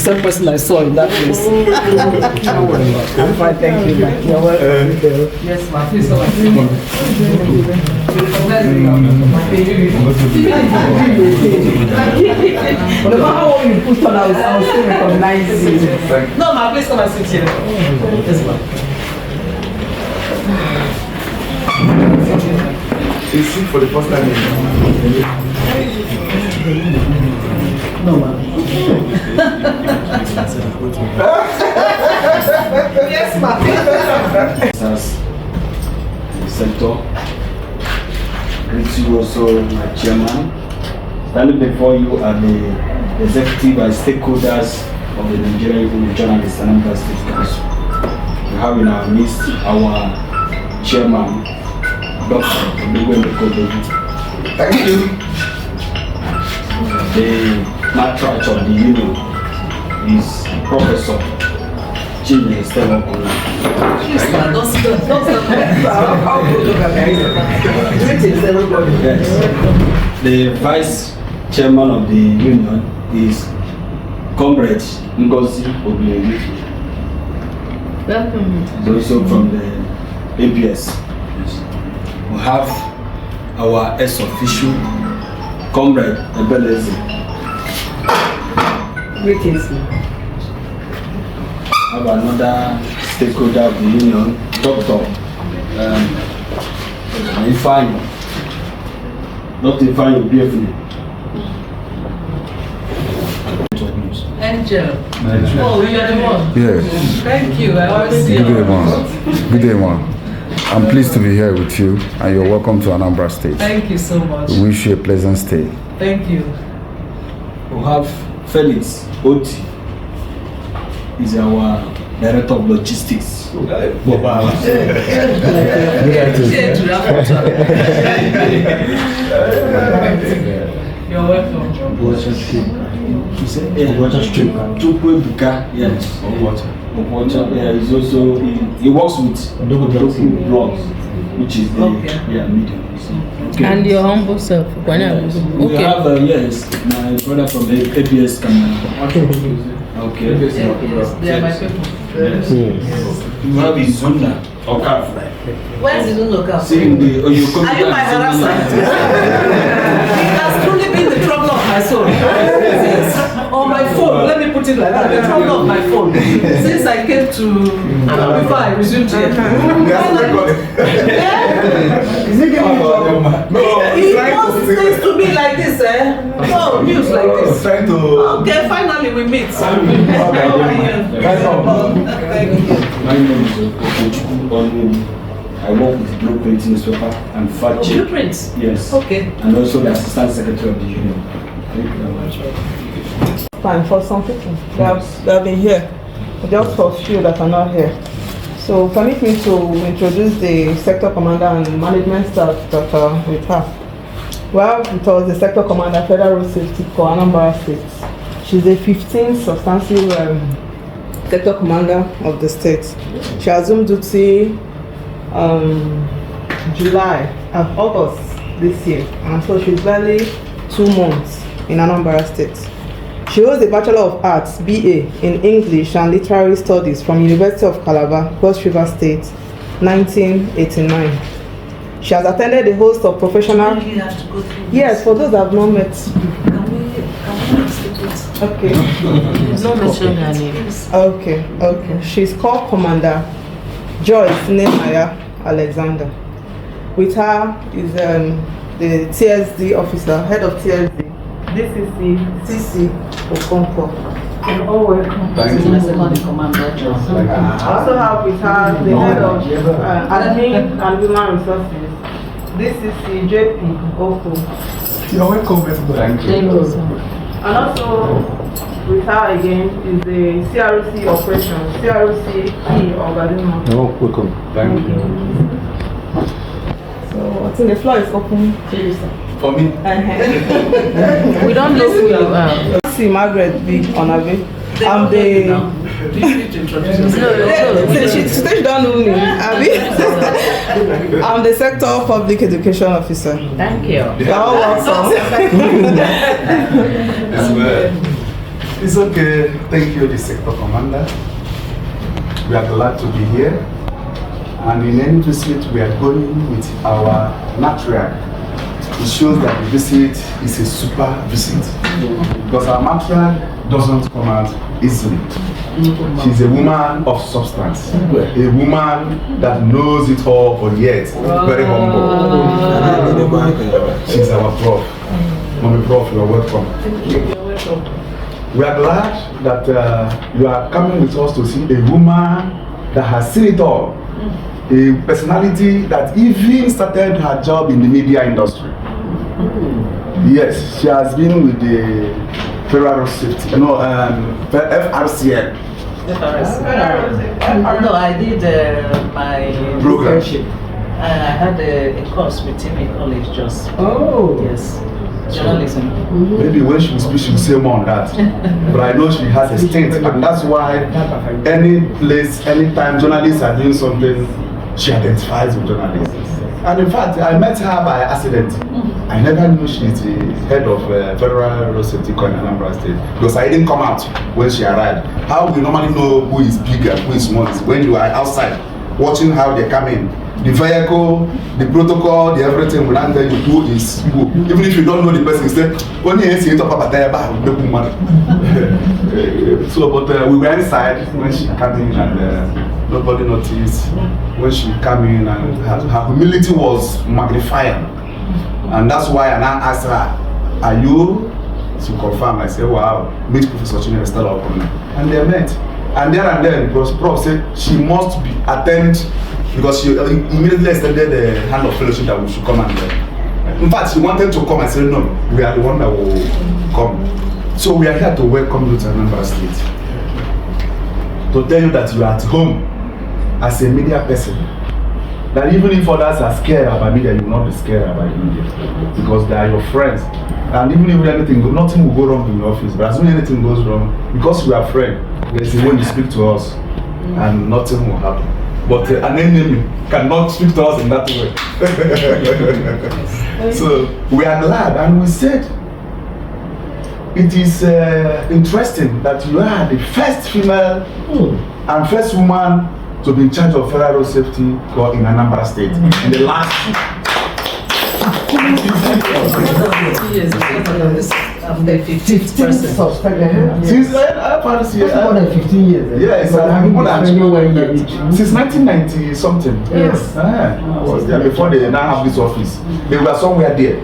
same person I saw in that place. I'm fine, thank you. You're welcome. Yes, ma'am. Please come and see me. No matter how you put on, I will still recognize you. No, ma'am, please come and sit here. Yes, ma'am. You see for the first time. No, ma'am. Yes, ma'am. As the sector, greet you also, my chairman. Standing before you are the executive and stakeholders of the Nigerian Journalists Anambra State Council. We have in our midst our chairman, Dr. Thank you. The matriarch of the union is Professor Jimmy Stella. Yes. The vice chairman of the union is Comrade Ngozi Obiegi. Welcome. He's also from the APS. We have our ex-official Comrade Ebeleze. Greetings. Have another stakeholder of the union, Dr. Ifeanyi. Dr. Ifeanyi Obiefune. Angel. Oh, you are the one. Yes. Thank you. I always see Good day, you. man. Good day, man. I'm pleased to be here with you, and you're welcome to Anambra State. Thank you so much. We wish you a pleasant stay. Thank you. We have Felix Oti. He's our director of logistics. You're welcome. Yes. Yeah, he's also he works with blogs, which is the medium. Okay. And your humble self. We have yes, my brother from the APS camera. Okay. Yes, they are my people. Yes. You have Izunda. Okay. Where's the local? Seeing the Are you my harasser? It has truly been the trouble of my soul. On my phone, let me put it like that, the trouble of my phone. Since I came to, before I resumed here. Is it getting trouble? No, It wants things to be like this, eh? No, news like this. trying to. Okay, finally we meet. My name is Okochukwu. I work with Blueprint newspaper and fact check. Blueprints? Yes. Okay. And also the assistant secretary of the union. Thank you very much. Fine for some people. They have been here, just for a few that are not here. So permit me to introduce the sector commander and management staff that are with her. Well, it was the sector commander, Federal Road Safety for Anambra State. She's the 15th substantive sector commander of the state. She assumed duty August this year, and so she's barely 2 months in Anambra State. She holds a Bachelor of Arts, BA, in English and Literary Studies from University of Calabar, Cross River State, 1989. She has attended a host of professional... Yes, for those that have not met. Okay. No mention her name. Okay. She's called Commander Joyce Alexander. With her is the TSD officer, head of TSD, DCC, CC Okonkwo. You're all welcome. Thank you. I also have with her the head of admin and human resources, DCC JP Oko. You're welcome, thank you. And also with her again is the CRC operations, CRC Ogadima. You're welcome, thank you. So I think the floor is open to you, sir. For me? We don't know who you are. See Margaret B. Onabe. I'm the... She don't know me. I'm the Sector Public Education Officer. Thank you. You're all welcome. It's okay. Thank you, the sector commander. We are glad to be here. And in any visit, we are going with our matriarch. It shows that the visit is a super visit. Because our matriarch doesn't come out easily. She's a woman of substance. A woman that knows it all, but yet very humble. She's our prof. Mommy Prof, you are welcome. We are glad that you are coming with us to see a woman that has seen it all. A personality that even started her job in the media industry. Yes, she has been with the FRSC, FRSC. No, I did my Program. internship. I had a course with him in college just. Oh. Yes. Journalism. Maybe when she will speak, she will say more on that. But I know she has a stint, and that's why any place, anytime journalists are doing something, she identifies with journalists. And in fact, I met her by accident. I never knew she's the head of Federal Road Safety Corps in Anambra State because I didn't come out when she arrived. How we normally know who is big and who is small is when you are outside watching how they come in. The vehicle, the protocol, the everything will not tell you who is who. Even if you don't know the person, you say, when you see it up at So, but we were inside when she came in and nobody noticed. When she came in and her humility was magnifying. And that's why I now asked her, are you? She confirmed. I said, wow, meet Professor Chinere Stella. And they met. And then, Prof said she must be attend because she immediately extended the hand of fellowship that we should come and in fact, she wanted to come and say, no, we are the one that will come. So we are here to welcome you to Anambra State. To tell you that you are at home as a media person. That even if others are scared about media, you will not be scared about media. Because they are your friends. And even if anything, nothing will go wrong in your office. But as soon as anything goes wrong, because we are friends, there's a way you speak to us and nothing will happen. But an enemy cannot speak to us in that way. So we are glad, and we said it is interesting that you are the first female and first woman to be in charge of Federal Road Safety Corps in Anambra State in the last 2 years. I'm the 15th person. since more than 15 years. Yeah, it's more than since 1990 something. Yes. I was there before they now have this office. They were somewhere there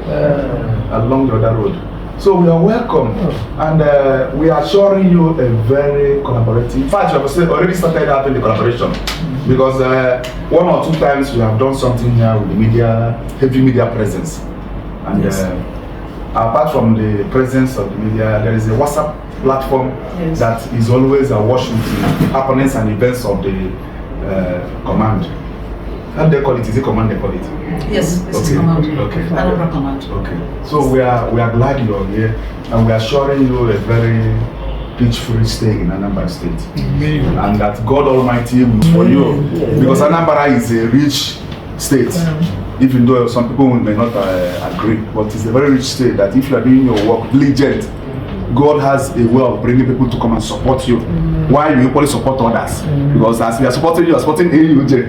along the other road. So we are welcome, and we are showing you a very collaborative. In fact, you have already started having the collaboration because 1 or 2 times you have done something here with the media, heavy media presence, and apart from the presence of the media, there is a WhatsApp platform that is always awash with the happenings and events of the command. How they call it? Is it command they call it? Yes, this is command. Okay. Anambra command. Okay. So we are glad you are here, and we are assuring you a very peach-free stay in Anambra State, and that God Almighty will for you, because Anambra is a rich state. Even though some people may not agree, but it's a very rich state that if you are doing your work diligent, God has a way of bringing people to come and support you. Why you equally support others? Because as we are supporting you are supporting NUJ.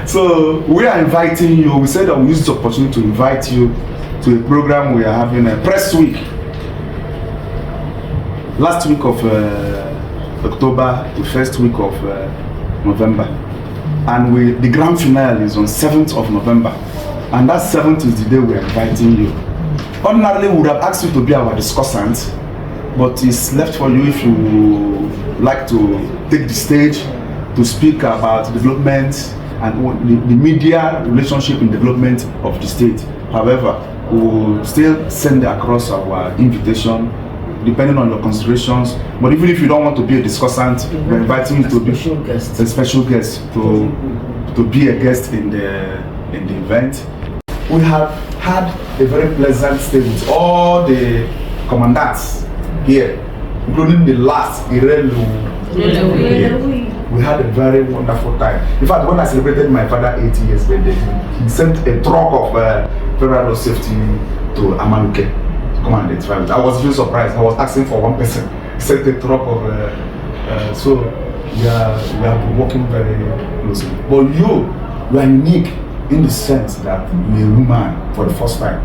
So we are inviting you. We said that we use this opportunity to invite you to a program we are having, a press week. Last week of October, the first week of November. And the grand finale is on 7th of November. And that 7th is the day we are inviting you. Ordinarily, we would have asked you to be our discussant, but it's left for you if you like to take the stage to speak about development and the media relationship in development of the state. However, we will still send across our invitation depending on your considerations. But even if you don't want to be a discussant, we're inviting you to be a special guest to be a guest in the event. We have had a very pleasant stay with all the commandants here, including the last Irelu. We had a very wonderful time. In fact, when I celebrated my father's 80 years birthday, he sent a truck of Federal Road Safety to Amanuke. come and identify with. I was really surprised. I was asking for one person. He said the drop of. So we are working very closely. But you are unique in the sense that you're a woman for the first time.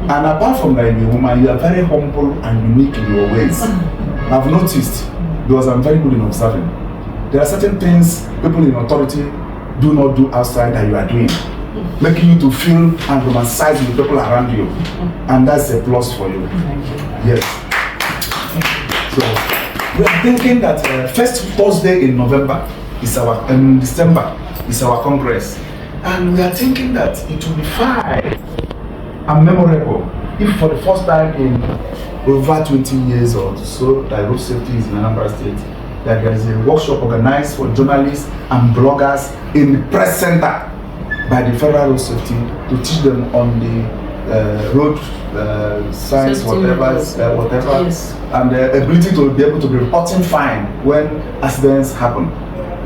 And apart from that, you're a woman, you are very humble and unique in your ways. I've noticed, because I'm very good in observing, there are certain things people in authority do not do outside that you are doing, making you to feel and romanticize with people around you. And that's a plus for you. Yes. So we are thinking that first Thursday in November is in December is our Congress. And we are thinking that it will be fine and memorable if for the first time in over 20 years or so that road safety is in Anambra State, that there is a workshop organized for journalists and bloggers in the press center by the Federal Road Safety to teach them on the road science, whatever, Yes. and the ability to be able to be reporting fine when accidents happen.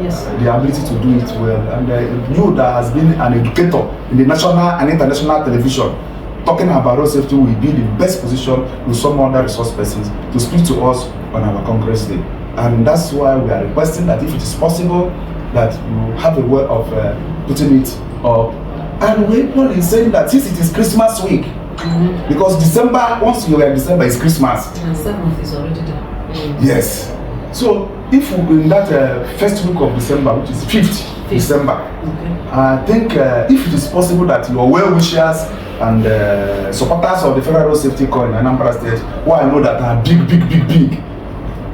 Yes. The ability to do it well, and you that has been an educator in the national and international television talking about road safety will be the best position with some other resource persons to speak to us on our Congress Day. And that's why we are requesting that if it is possible that you have a way of putting it up. And we're saying that since it is Christmas week, because December, once you are in December, is Christmas. And 7th is already done. Yes. So if in that first week of December, which is 5th December, I think if it is possible that your well-wishers and supporters of the Federal Road Safety Corps in Anambra State, who I know that are big,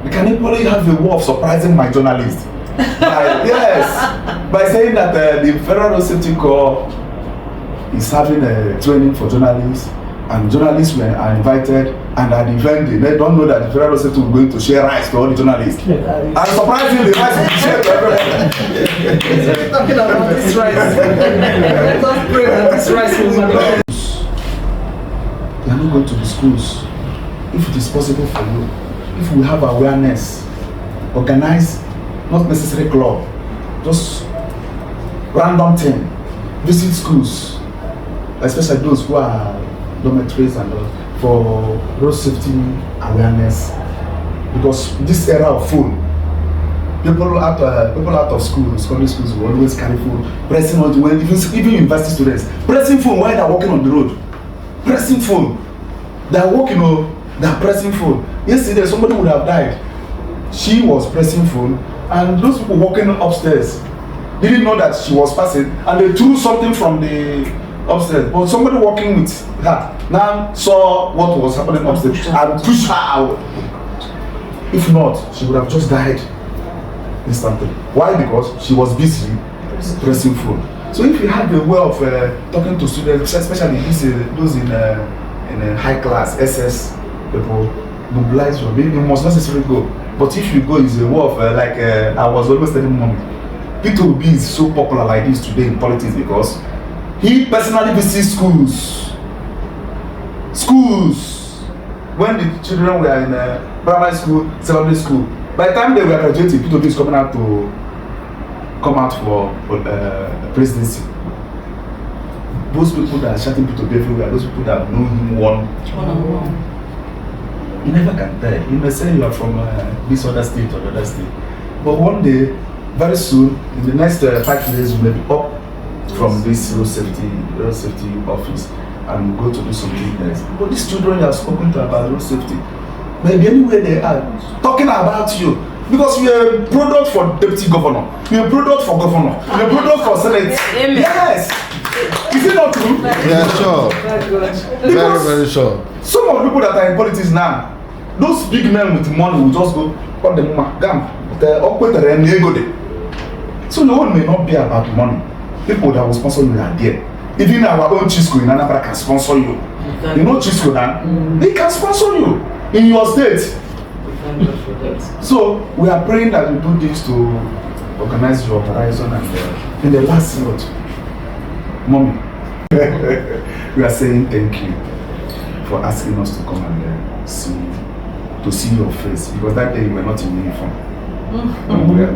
we can equally have a way of surprising my journalists. By saying that the Federal Road Safety Corps is having a training for journalists, and journalists are invited, and at the event they don't know that the Federal Road Safety is going to share rice to all the journalists. And surprisingly, the rice will be shared to everyone. We're talking about this rice. Let us pray that this rice will be. They are not going to the schools. If it is possible for you, if we have awareness, organize, not necessarily club, just random thing, visit schools, especially those who are dormitories and for road safety awareness. Because this era of phone, people out of school, secondary schools will always carry phone, pressing on when even university students, pressing phone while they are walking on the road. Pressing phone. They are walking on, they are pressing phone. Yesterday somebody would have died. She was pressing phone, and those people walking upstairs didn't know that she was passing, and they threw something from the upstairs. But somebody walking with her now saw what was happening upstairs and pushed her out. If not, she would have just died instantly. Why? Because she was busy pressing phone. So if you have a way of talking to students, especially those in high class SS people, mobilize you. You must necessarily go. But if you go, it's a way of I was always telling mommy, Peter Obi is so popular like this today in politics because he personally visits schools when the children were in primary school, secondary school. By the time they were graduating, Peter Obi is coming out to come out for presidency. Those people that are shouting Peter Obi everywhere, those people that know him one-on-one. You never can tell. You may say you are from this other state or the other state. But one day, very soon, in the next 5 years, you may be up from this road safety office and go to do something else. But these children you have spoken to about road safety, maybe anywhere they are, talking about you. Because you're a product for deputy governor, you're a product for governor, you're a product for senate. Yes! Is it not true? Yeah, sure. Very sure. Some of the people that are in politics now, those big men with money will just go, so the one may not be about money. People that will sponsor you are there. Even our own Chisco in Anambra can sponsor you. You know Chisco now? They can sponsor you in your state. So we are praying that you do this to organize your horizon and in the last note, Mommy, we are saying thank you for asking us to come and see your face, because that day you were not in uniform.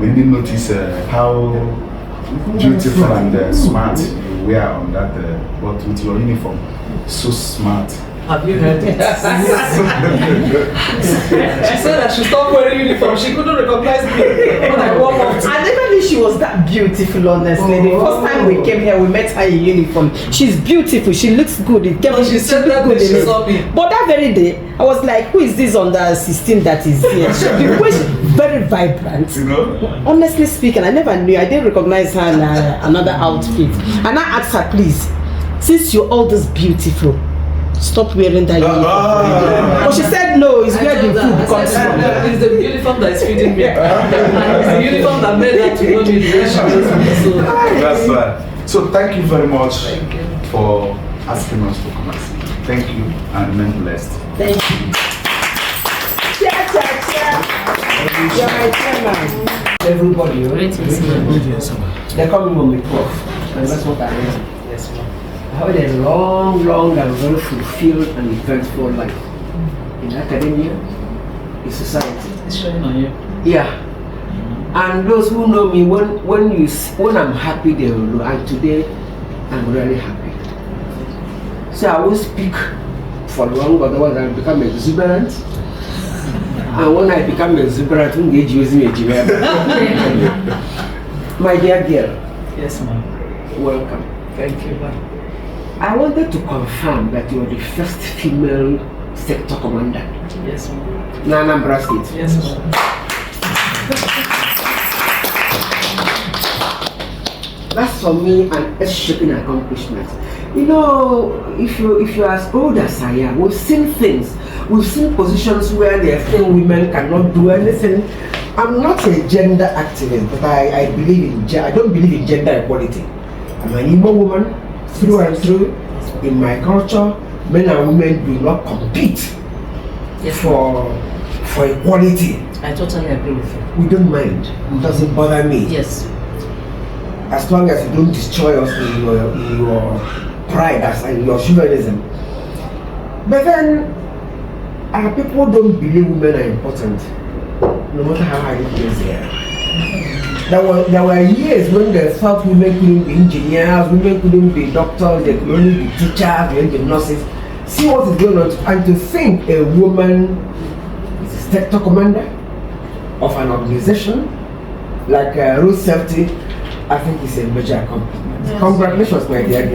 We didn't notice how beautiful and smart you were on that, but with your uniform, so smart Have you heard it? She said that she stopped wearing uniform. She couldn't recognize me when I walked up. I never knew she was that beautiful, honestly. The first time we came here, we met her in uniform. She's beautiful. She looks good. She said that good. she saw me. But that very day, I was like, who is this under 16 that is here? The way she's very vibrant. You know? Honestly speaking, I never knew. I didn't recognize her in another outfit. And I asked her, please, since you're all this beautiful, stop wearing that uniform. But she said no, it's where the food comes from. It's the uniform that is feeding me. And it's the uniform that made her to know me the way she knows me. So That's right. So thank you very much for asking us to come and see. Thank you and remain blessed. Thank you. Cheer, cheer, cheer. You're my chairman. Everybody, right? They're coming on the 12th, and that's what I meant. Yes, ma'am. I had a long and very fulfilled and eventful life. In academia, in society. It's showing on you. Yeah. And those who know me, when I'm happy, they will know. And today, I'm really happy. So I won't speak for long, otherwise I'll become exuberant. And when I become exuberant, I'm going to use me. My dear girl, Yes, ma'am. welcome. Thank you, ma'am. I wanted to confirm that you are the first female sector commander Yes, ma'am. in Anambra State. Yes, ma'am. That's for me an earth-shaking accomplishment. You know, if you're as old as I am, we've seen things. We've seen positions where they think women cannot do anything. I'm not a gender activist, but I believe in I don't believe in gender equality. I'm an Igbo woman through and through. In my culture, men and women do not compete for equality. I totally agree with you. We don't mind. It doesn't bother me. Yes. As long as you don't destroy us in your pride and your chauvinism. But then, our people don't believe women are important, no matter how hard it is here. There were years when they thought women couldn't be engineers, women couldn't be doctors, they could only be teachers, they could be nurses. See what is going on, and to think a woman is a sector commander of an organization like road safety, I think it's a major accomplishment. Yes. Congratulations, my dear.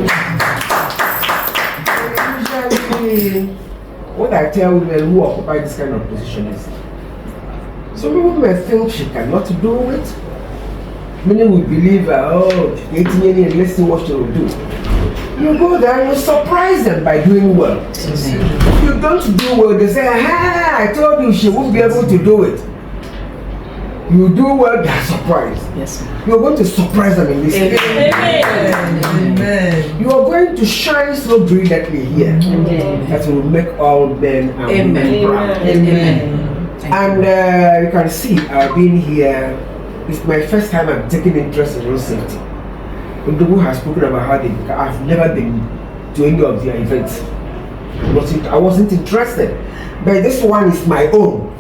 Usually, what I tell women who occupy this kind of position is, some women may think she cannot do it. Many will believe, let's see what she will do. You go there and you surprise them by doing well. If you don't do well, they say, I told you she won't be able to do it. You do well, they are surprised. Yes, ma'am. You're going to surprise them in this case. Amen. You are going to shine so brilliantly here that will make all men and women proud. Amen. And you can see I've been here. It's my first time I'm taking interest in road safety. Ndugu has spoken about how I've never been to any of their events. I wasn't interested. But this one is my own.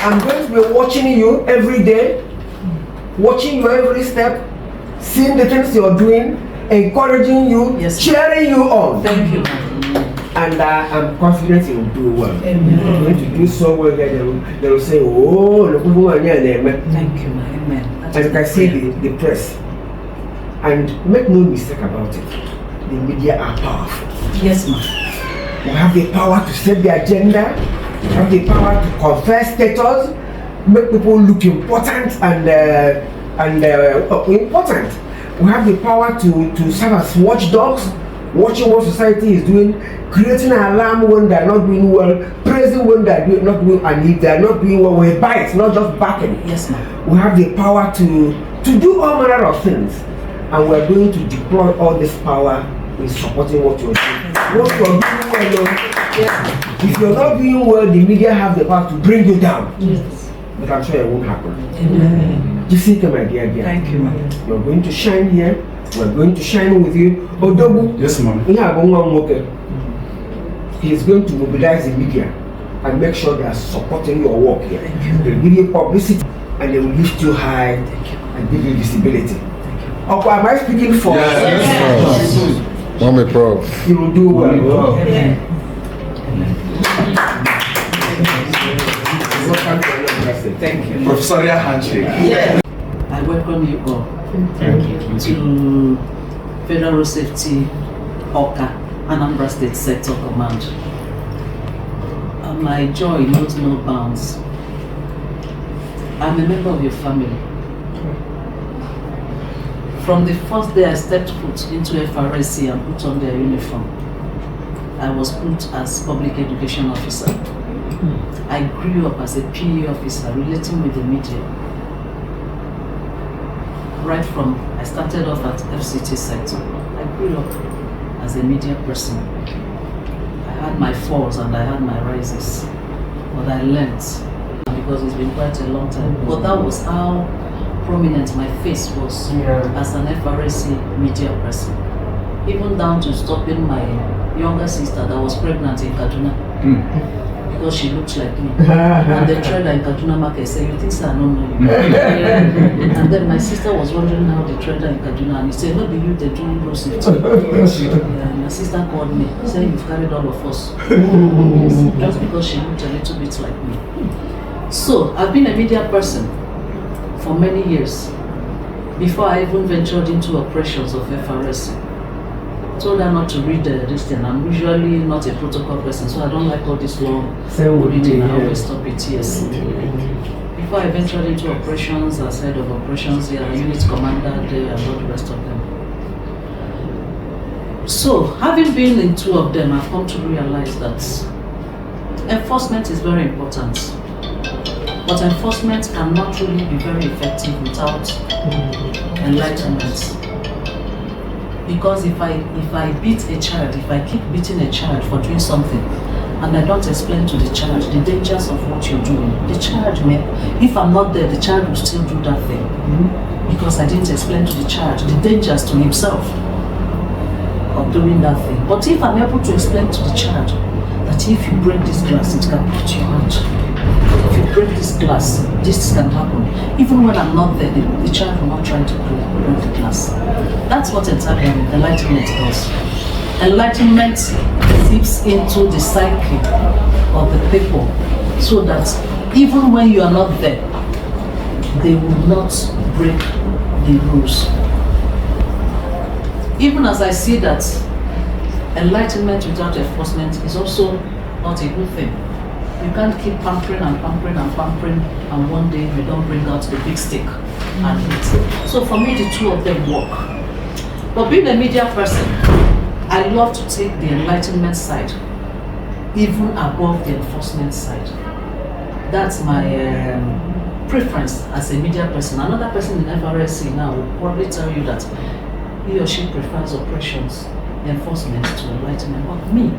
I'm going to be watching you every day, watching your every step, seeing the things you're doing, encouraging you, cheering you on. Thank you. And I'm confident you will do well. Amen. You're going to do so well that they will say, oh, look who are here. Thank you, ma'am. Amen. And you can see the press. And make no mistake about it, the media are powerful. Yes, ma'am. We have the power to set the agenda. We have the power to confer status, make people look important and important. We have the power to serve as watchdogs, watching what society is doing, creating an alarm when they are not doing well, praising when they are not doing, and if they are not doing well, we bite, not just backing. Yes, ma'am. We have the power to do all manner of things, and we are going to deploy all this power in supporting what you are doing. What you are doing well, if you are not doing well, the media have the power to bring you down. Yes. But I'm sure it won't happen. Amen. You see, my dear. Thank you, ma'am. You are going to shine here. We are going to shine with you. Odogu. Yes, ma'am. He is going to mobilize the media and make sure they are supporting your work here. They will give you publicity and they will lift you high and give you visibility. Or am I speaking for? Yes. Mommy Prof. You will do well. Amen. Thank you. Professorial handshake. Yeah. I welcome you all. Thank you. To Federal Road Safety Oka, Anambra State Sector Command. My joy knows no bounds. I'm a member of your family. From the first day I stepped foot into FRSC and put on their uniform, I was put as public education officer. I grew up as a PE officer relating with the media. Right from, I started off at FCT sector. I grew up as a media person. I had my falls and I had my rises, but I learned because it's been quite a long time. But that was how prominent my face was as an FRSC media person. Even down to stopping my younger sister that was pregnant in Kaduna. Because she looks like me. And the trader in Kaduna market said, "You think so? I don't know you." And then my sister was wondering how the trader in Kaduna, and he said, "No, be you, they do road safety." My sister called me, saying, "You've carried all of us." Just because she looked a little bit like me. So, I've been a media person for many years, before I even ventured into operations of FRSC. I told her not to read this thing. I'm usually not a protocol person, so I don't like all this long reading. I always stop it, yes. Before I ventured into operations as head of operations here, unit commander there, and all the rest of them. So, having been in two of them, I've come to realize that enforcement is very important. But enforcement cannot really be very effective without enlightenment. Because if I beat a child, if I keep beating a child for doing something, and I don't explain to the child the dangers of what you're doing, the child may, if I'm not there, the child will still do that thing. Because I didn't explain to the child the dangers to himself of doing that thing. But if I'm able to explain to the child that if you break this glass, it can put your hand. If you break this glass, this can happen. Even when I'm not there, the child will not try to break the glass. That's what enlightenment does. Enlightenment seeps into the psyche of the people so that even when you are not there, they will not break the rules. Even as I see that enlightenment without enforcement is also not a good thing. You can't keep pampering and pampering and pampering, and one day you don't bring out the big stick and hit. So for me, the two of them work. But being a media person, I love to take the enlightenment side even above the enforcement side. That's my preference as a media person. Another person in FRSC now will probably tell you that he or she prefers operations, enforcement to enlightenment. But me,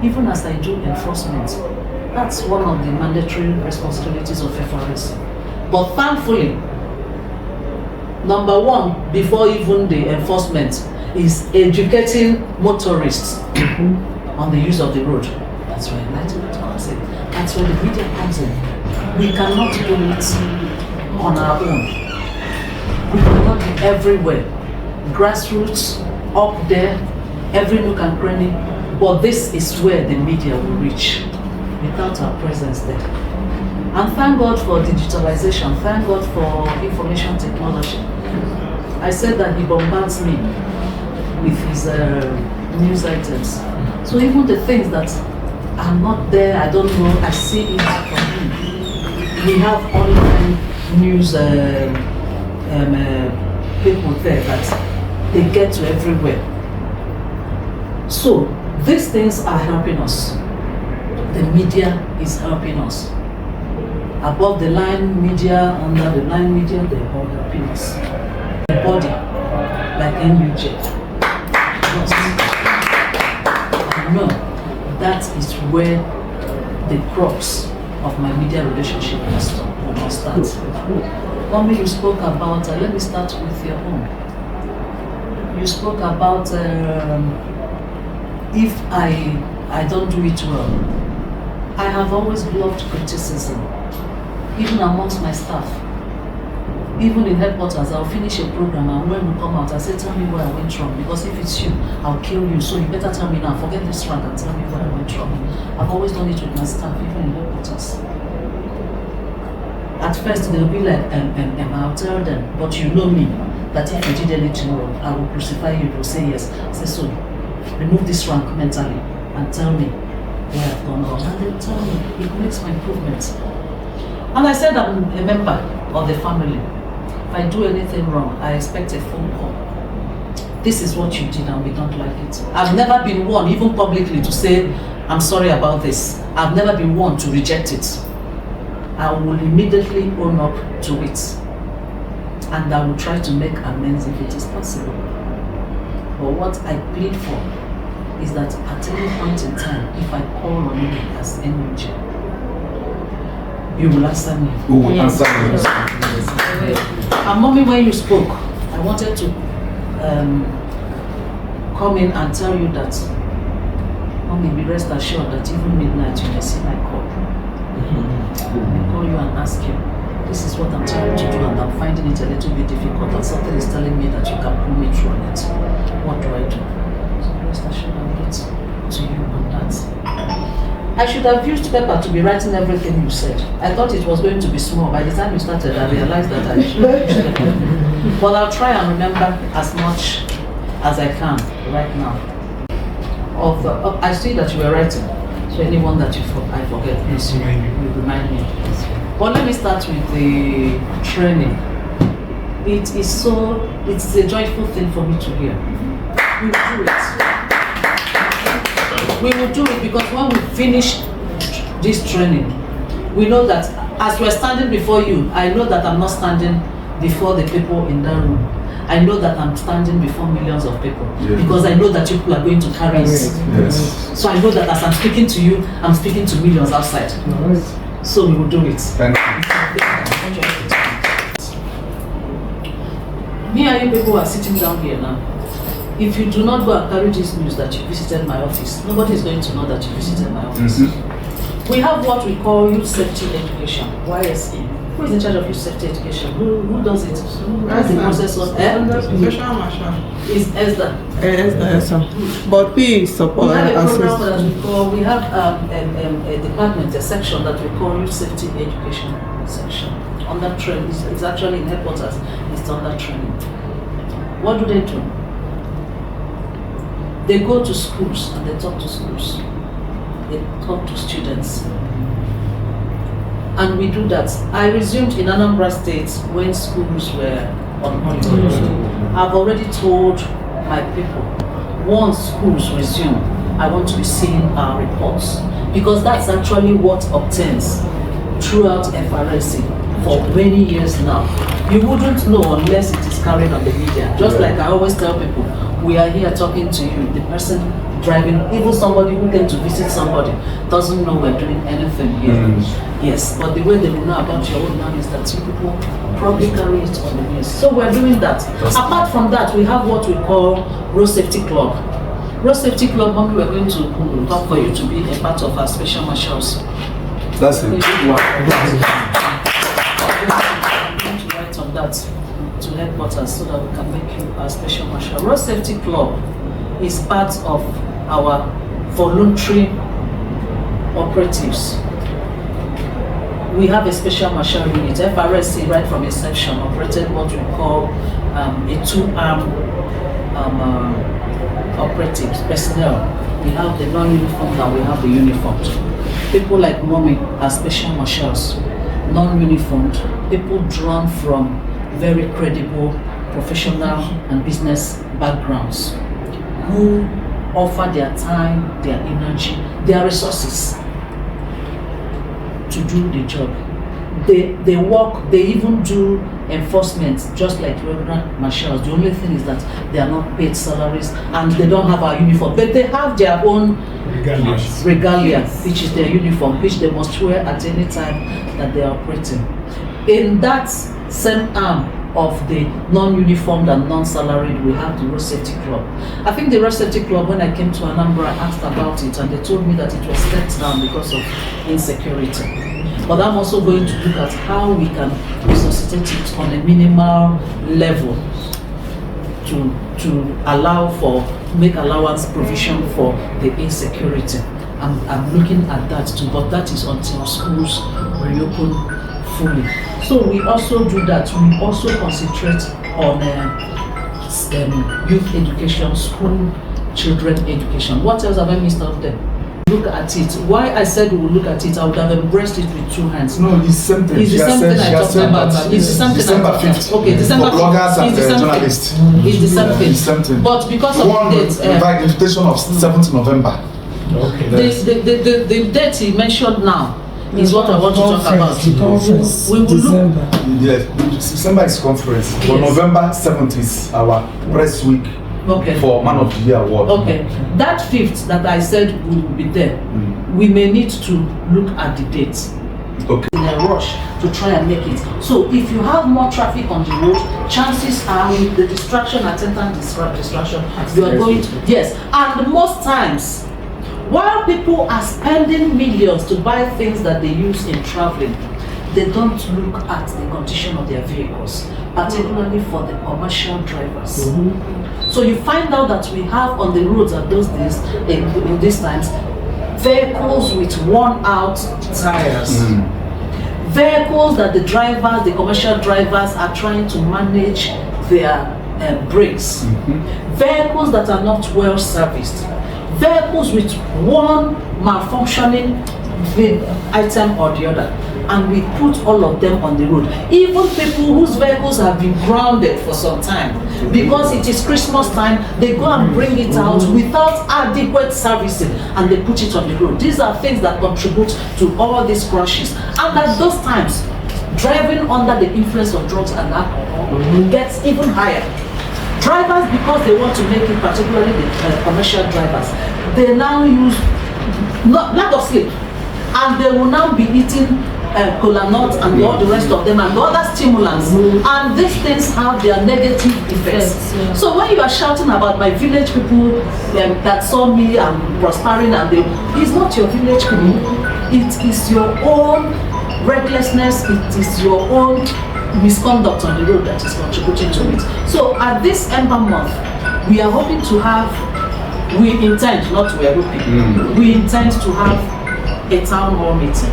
even as I do enforcement, that's one of the mandatory responsibilities of FRSC. But thankfully, number one, before even the enforcement, is educating motorists on the use of the road. That's where enlightenment comes in. That's where the media comes in. We cannot do it on our own. We cannot be everywhere. Grassroots, up there, every nook and cranny. But this is where the media will reach without our presence there. And thank God for digitalization, thank God for information technology. I said that he bombards me with his news items. So even the things that are not there, I don't know, I see it from him. We have online news people there that they get to everywhere. So these things are helping us. The media is helping us. Above the line media, under the line media, they're all helping us. The body, like NUJ. I know that is where the crux of my media relationship must start. Mommy, you spoke about, let me start with your home. You spoke about if I don't do it well. I have always loved criticism, even amongst my staff. Even in headquarters, I'll finish a program and when we come out, I say, tell me where I went wrong. Because if it's you, I'll kill you. So you better tell me now, forget this rank and tell me where I went wrong. I've always done it with my staff, even in headquarters. At first, they'll be like, I'll tell them, but you know me, that if you did anything wrong, I will crucify you. They'll say yes. I say, so remove this rank mentally and tell me where I've gone wrong. And they'll tell me, it makes my improvements. And I said I'm a member of the family. If I do anything wrong, I expect a phone call. This is what you did and we don't like it. I've never been one, even publicly, to say, I'm sorry about this. I've never been one to reject it. I will immediately own up to it. And I will try to make amends if it is possible. But what I plead for is that at any point in time, if I call on you as NUJ, you will answer me. Who will answer me? And mommy, when you spoke, I wanted to come in and tell you that, mommy, be rest assured that even midnight you may see my call. I call you and ask you, this is what I'm trying to do and I'm finding it a little bit difficult and something is telling me that you can pull me through on it. What do I do? So rest assured I'll get to you on that. I should have used paper to be writing everything you said. I thought it was going to be small. By the time you started, I realized that I should have used paper. But I'll try and remember as much as I can right now. I see that you were writing. So anyone that I forget, please, you remind me. But let me start with the training. It's a joyful thing for me to hear. We will do it. We will do it because when we finish this training, we know that as we're standing before you, I know that I'm not standing before the people in that room. I know that I'm standing before millions of people because I know that people are going to carry it. Yes. So I know that as I'm speaking to you, I'm speaking to millions outside. So we will do it. Thank you. Me and you people are sitting down here now. If you do not go and carry this news that you visited my office, nobody is going to know that you visited my office. We have what we call youth safety education, YSE. Who is in charge of youth safety education? Who does it? What's the process of Special marshal. Is ESDA. But we support. We have a program that we call, we have a department, a section that we call youth safety education section. On that training, it's actually in headquarters, it's on that training. What do? They go to schools and they talk to schools. They talk to students. And we do that. I resumed in Anambra State when schools were on holiday. I've already told my people, once schools resume, I want to be seeing our reports. Because that's actually what obtains throughout FRSC for many years now. You wouldn't know unless it is carried on the media. Just like I always tell people, we are here talking to you. The person driving, even somebody who came to visit somebody, doesn't know we're doing anything here. Yes, but the way they will know about your own land is that you people probably carry it on the news. So we're doing that. Apart from that, we have what we call Road Safety Club. Road Safety Club, mommy, we're going to talk for you to be a part of our special marshals. That's it. Write on that to headquarters so that we can make you a special marshal. Road Safety Club is part of our voluntary operatives. We have a special marshal unit. FRSC, right from inception, operated what we call a two-arm operatives, personnel. We have the non-uniformed and we have the uniformed. People like mommy are special marshals, non-uniformed, people drawn from very credible professional and business backgrounds who offer their time, their energy, their resources to do the job. They work, they even do enforcement just like regular marshals. The only thing is that they are not paid salaries and they don't have our uniform, but they have their own regalia, which is their uniform, which they must wear at any time that they are operating. In that same arm of the non-uniformed and non-salaried, we have the Road Safety Club. I think the Road Safety Club, when I came to Anambra, I asked about it and they told me that it was stepped down because of insecurity. But I'm also going to look at how we can resuscitate it on a minimal level to allow for, make allowance provision for the insecurity. I'm looking at that too, but that is until schools reopen fully. So we also do that. We also concentrate on youth education, school children education. What else have I missed out there? Look at it. Why I said we will look at it, I would have embraced it with 2 hands. No, it's something. It's the same thing I talked about. It's the same thing December I talked 5th. about. Okay, December 5th. For bloggers and It's the same journalists. thing. It's the same thing. It's something. But because of One, the dates, in fact, invitation of 7th November. Okay. the date he mentioned now is what I want to talk about. We will look. Yes, December is conference. But Yes. November 7th is our press week for Man of the Year award. Okay, that 5th that I said we will be there, we may need to look at the dates. Okay. In a rush to try and make it. So if you have more traffic on the road, chances are with the distraction, attendant distraction, you are going to, yes. And most times, while people are spending millions to buy things that they use in traveling, they don't look at the condition of their vehicles, particularly for the commercial drivers. So you find out that we have on the roads at those days, in these times, vehicles with worn out tires. Vehicles that the drivers, the commercial drivers are trying to manage their brakes. Vehicles that are not well serviced. Vehicles with one malfunctioning item or the other. And we put all of them on the road. Even people whose vehicles have been grounded for some time, because it is Christmas time, they go and bring it out without adequate servicing and they put it on the road. These are things that contribute to all these crashes. And at those times, driving under the influence of drugs and alcohol gets even higher. Drivers, because they want to make it, particularly the commercial drivers, they now use lack of sleep, and they will now be eating cola nuts and all the rest of them and other stimulants, and these things have their negative effects. So when you are shouting about my village people that saw me and prospering, and it's not your village people, it is your own recklessness, it is your own misconduct on the road that is contributing to it. So at this Ember month, we are hoping to have, we intend we intend to have a town hall meeting,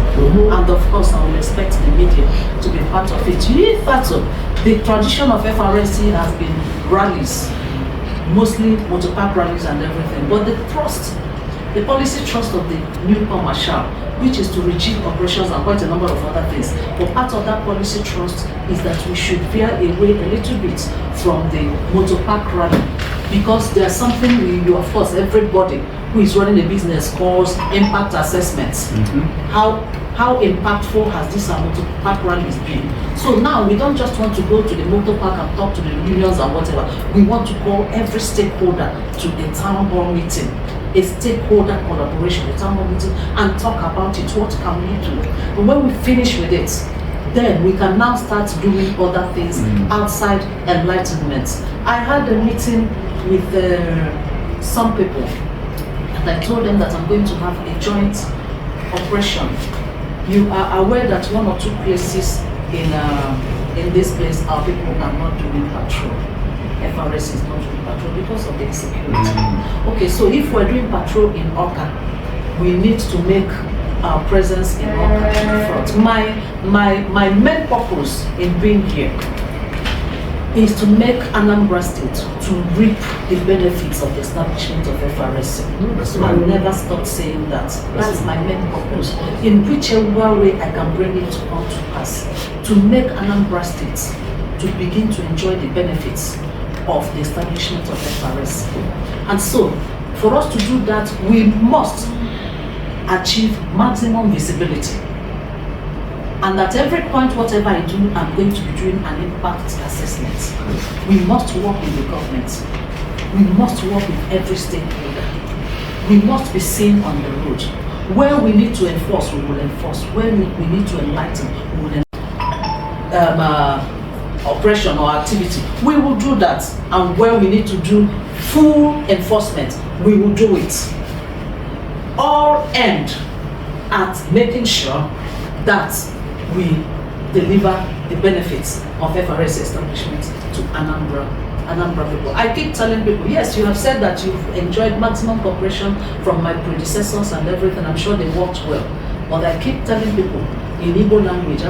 and of course I will expect the media to be part of it. In fact, the tradition of FRSC has been rallies, mostly motor park rallies and everything, but the policy trust of the newcomer shall, which is to regime operations and quite a number of other things. But part of that policy trust is that we should veer away a little bit from the motor park rally, because there's something you, of course, everybody who is running a business calls impact assessments. How impactful has this motor park rallies been? So now we don't just want to go to the motor park and talk to the unions and whatever. We want to call every stakeholder to a town hall meeting, a stakeholder collaboration, a town hall meeting, and talk about it. What can we do? And when we finish with it, then we can now start doing other things outside enlightenment. I had a meeting with some people, and I told them that I'm going to have a joint operation. You are aware that one or two places in this place our people are not doing patrol. FRS is not doing patrol because of the insecurity. Okay, so if we're doing patrol in Oka, we need to make our presence in Oka in front. My main purpose in being here is to make Anambra State to reap the benefits of the establishment of FRSC. I will never stop saying that. That's my main purpose. In whichever way I can bring it to come to pass, to make Anambra State to begin to enjoy the benefits of the establishment of FRSC. And so, for us to do that, we must achieve maximum visibility. And at every point, whatever I do, I'm going to be doing an impact assessment. We must work with the government. We must work with every stakeholder. We must be seen on the road. Where we need to enforce, we will enforce. Where we need to enlighten, we will operation or activity, we will do that. And where we need to do full enforcement, we will do it. All end at making sure that we deliver the benefits of FRSC establishment to Anambra people. I keep telling people, yes, you have said that you've enjoyed maximum cooperation from my predecessors and everything. I'm sure they worked well. But I keep telling people, in Igbo language,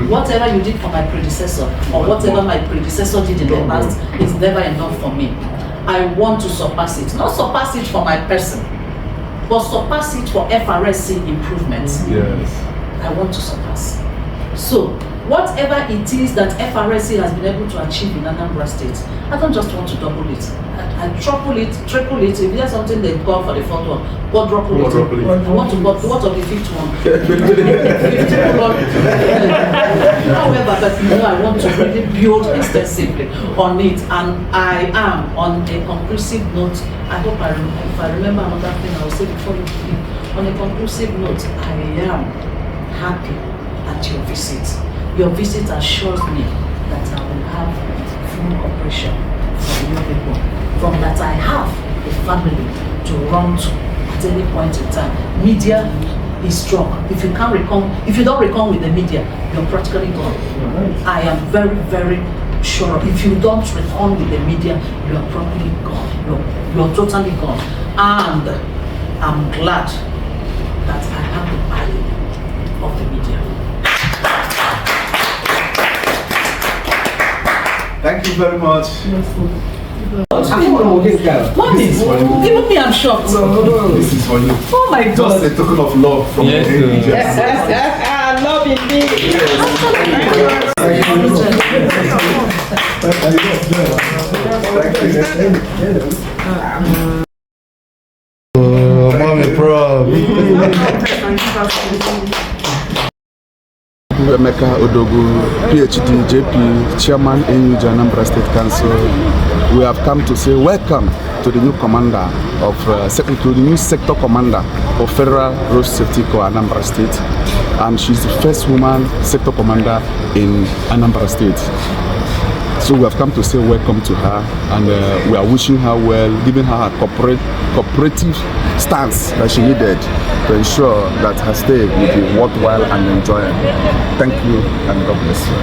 whatever you did for my predecessor, or whatever my predecessor did in the past, is never enough for me. I want to surpass it. Not surpass it for my person, but surpass it for FRSC improvements. Yes. I want to surpass. So, whatever it is that FRSC has been able to achieve in Anambra State, I don't just want to double it. I triple it. If there's something they call for the fourth one, quadruple it. I want to what of the fifth one? However, but I want to really build extensively on it, and I am on a conclusive note. I hope if I remember another thing, I will say before you begin. On a conclusive note, I am happy at your visit. Your visit assures me that I will have full cooperation from your people. From that I have a family to run to at any point in time. Media is strong. If you don't reckon with the media, you're practically gone. I am very, very sure. If you don't reckon with the media, you are probably gone. You're totally gone. And I'm glad that I have the value of the media. Thank you very much. Mommy, even me, I'm shocked. This is for you. Oh my God. Just a token of love from the NUJ. Yes. Love indeed. Mommy, bro. Emeka Odogu, PhD, JP, Chairman NUJ Anambra State Council. We have come to say welcome to the new commander of to the new sector commander of Federal Road Safety Corps Anambra State, and she's the first woman sector commander in Anambra State. So we have come to say welcome to her, and we are wishing her well, giving her a cooperative stance that she needed to ensure that her stay will be worthwhile and enjoyable. Thank you, and God bless you.